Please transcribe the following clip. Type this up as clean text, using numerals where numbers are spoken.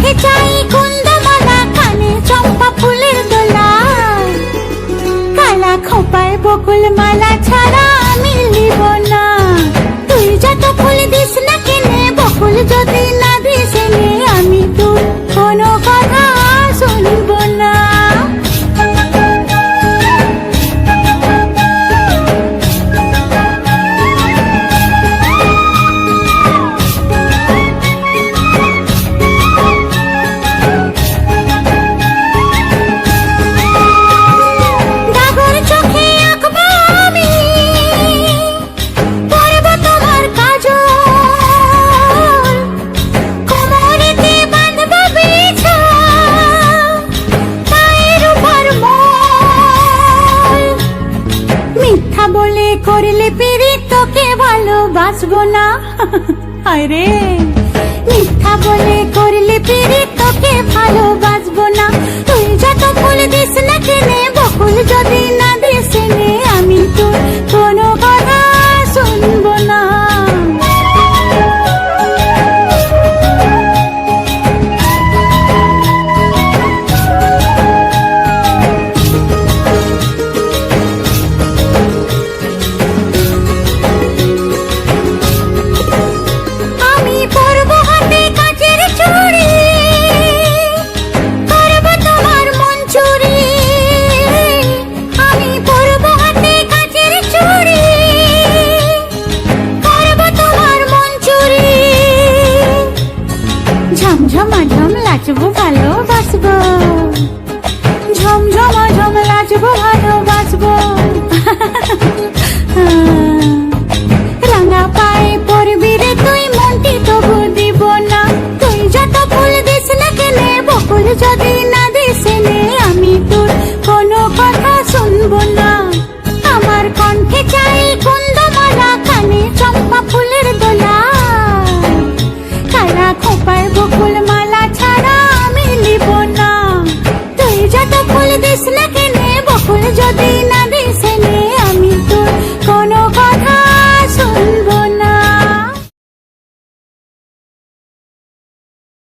চোখে চাই কুন্দমালা, কানে চম্পা ফুলের দোলা, কালা খোপায় বকুল মালা ছাড়া আমি নিব না। তুই যত ফুল দিস না কেনে, বকুল যদি না দিস এনে, আমি তোর কোনো কথা শুনব না। বলে করলে পিরি তোকে ভালোবাসবো না। আরে মিথ্যা বলে করলে পিরি তোকে ভালোবাসবো না। তুই যত ফুল দিস না কেনে, বকুল যদি না দিস নে, আমি তোর কোনো কথা শুনবো না। ঝমঝমাঝম লাচবো ভালোবাসবো, ঝমঝমাঝম লাচবো ভালোবাসবো। রাঙা পায়ে পড়বি রে তুই, মনটি তবু দিব না। তুই যত ফুল দিস না কেনে, বকুল যদি